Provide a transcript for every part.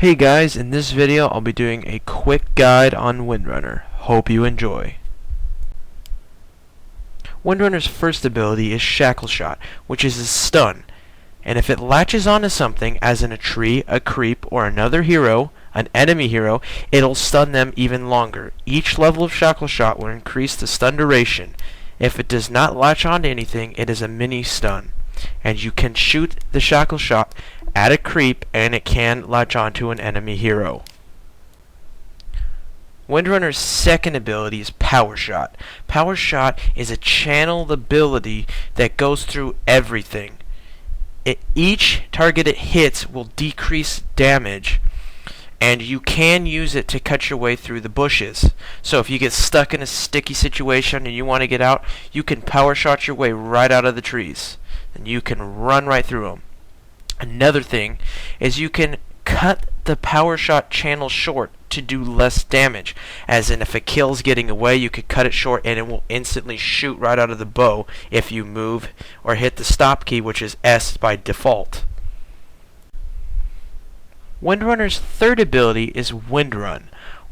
Hey guys, in this video I'll be doing a quick guide on Windrunner. Hope you enjoy. Windrunner's first ability is Shackle Shot, which is a stun, and if it latches onto something, as in a tree, a creep, or another hero, an enemy hero, it'll stun them even longer. Each level of Shackle Shot will increase the stun duration. If it does not latch onto anything, it is a mini stun, and you can shoot the Shackle Shot at a creep and it can latch onto an enemy hero. Windrunner's second ability is Power Shot. Power Shot is a channeled ability that goes through everything. Each target it hits will decrease damage, and you can use it to cut your way through the bushes. So if you get stuck in a sticky situation and you want to get out, you can Power Shot your way right out of the trees, and you can run right through them. Another thing is you can cut the Power Shot channel short to do less damage. As in, if a kill's getting away, you could cut it short and it will instantly shoot right out of the bow if you move or hit the stop key, which is S by default. Windrunner's third ability is Windrun.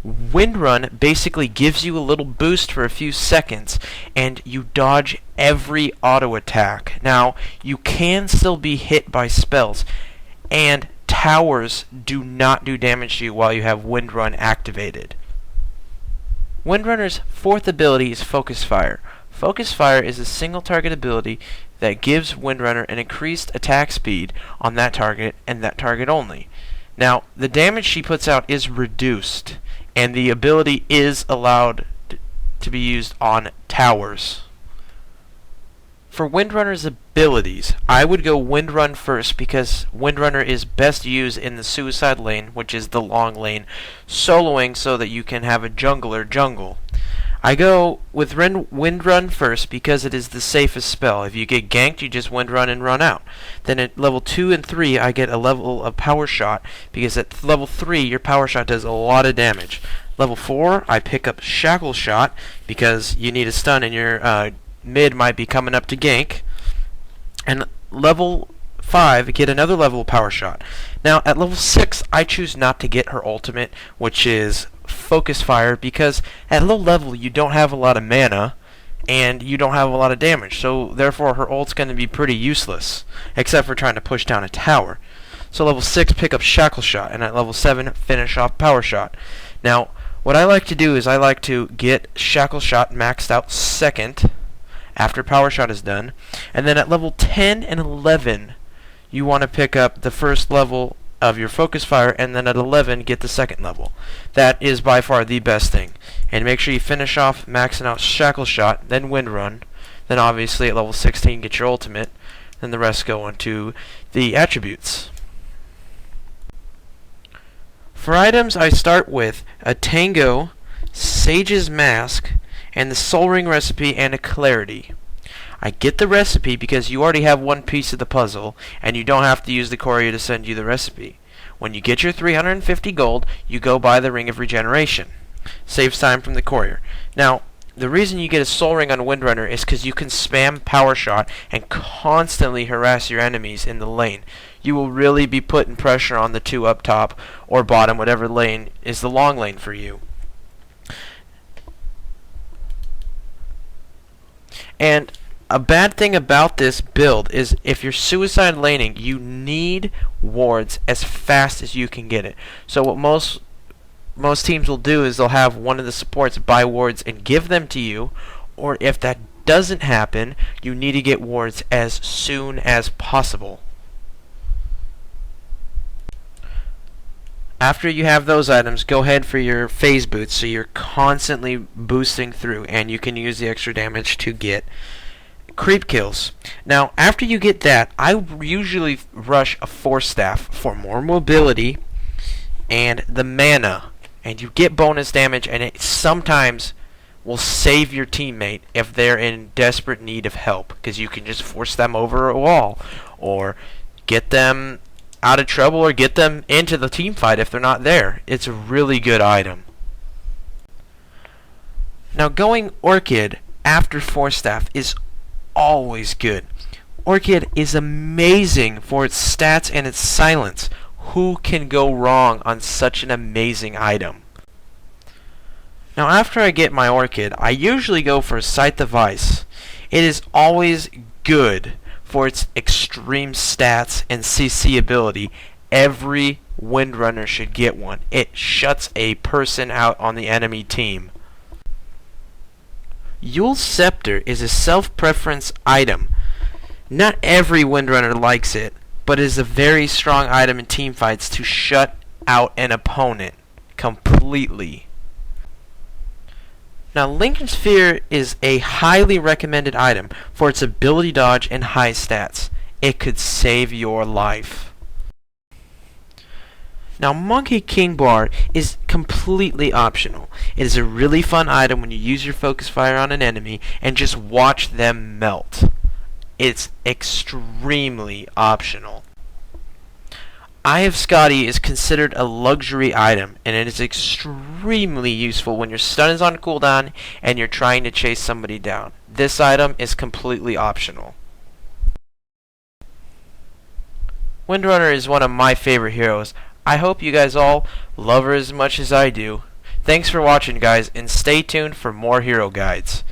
Windrun basically gives you a little boost for a few seconds and you dodge every auto attack. Now, you can still be hit by spells, and towers do not do damage to you while you have Windrun activated. Windrunner's fourth ability is Focus Fire. Focus Fire is a single target ability that gives Windrunner an increased attack speed on that target and that target only. Now, the damage she puts out is reduced, and the ability is allowed to be used on towers. For Windrunner's abilities, I would go Windrun first because Windrunner is best used in the suicide lane, which is the long lane, soloing so that you can have a jungler jungle. I go with Windrun first because it is the safest spell. If you get ganked, you just Windrun and run out. Then at level 2 and 3, I get a level of Power Shot because at level 3, your Power Shot does a lot of damage. Level 4, I pick up Shackle Shot because you need a stun and your mid might be coming up to gank. And level 5, get another level of Power Shot. Now, at level 6, I choose not to get her ultimate, which is Focus Fire, because at low level you don't have a lot of mana and you don't have a lot of damage, so therefore her ult's going to be pretty useless, except for trying to push down a tower. So level 6, pick up Shackle Shot, and at level 7, finish off Power Shot. Now, what I like to do is I like to get Shackle Shot maxed out second after Power Shot is done, and then at level 10 and 11 you want to pick up the first level of your Focus Fire, and then at 11 get the second level. That is by far the best thing. And make sure you finish off maxing out Shackle Shot, then Windrun, then obviously at level 16 get your ultimate, then the rest go into the attributes. For items, I start with a Tango, Sage's Mask, and the Soul Ring recipe and a Clarity. I get the recipe because you already have one piece of the puzzle, and you don't have to use the courier to send you the recipe. When you get your 350 gold, you go buy the Ring of Regeneration. Saves time from the courier. Now, the reason you get a Soul Ring on Windrunner is because you can spam Power Shot and constantly harass your enemies in the lane. You will really be putting pressure on the two up top or bottom, whatever lane is the long lane for you. And a bad thing about this build is if you're suicide laning, you need wards as fast as you can get it. So what most teams will do is they'll have one of the supports buy wards and give them to you, or if that doesn't happen, you need to get wards as soon as possible. After you have those items, go ahead for your phase boots so you're constantly boosting through, and you can use the extra damage to get creep kills. Now, after you get that, I usually rush a Force Staff for more mobility and the mana, and you get bonus damage, and it sometimes will save your teammate if they're in desperate need of help, because you can just force them over a wall or get them out of trouble or get them into the team fight if they're not there. It's a really good item. Now, going Orchid after Force Staff is always good. Orchid is amazing for its stats and its silence. Who can go wrong on such an amazing item? Now after I get my Orchid, I usually go for Scythe of Ice. It is always good for its extreme stats and CC ability. Every Windrunner should get one. It shuts a person out on the enemy team. Yule's Scepter is a self-preference item. Not every Windrunner likes it, but it is a very strong item in teamfights to shut out an opponent completely. Now, Lincoln Sphere is a highly recommended item for its ability dodge and high stats. It could save your life. Now, Monkey King Bar is completely optional. It is a really fun item when you use your focus fire on an enemy and just watch them melt. It's extremely optional. Eye of Scotty is considered a luxury item, and it is extremely useful when your stun is on cooldown and you're trying to chase somebody down. This item is completely optional. Windrunner is one of my favorite heroes. I hope you guys all love her as much as I do. Thanks for watching, guys, and stay tuned for more hero guides.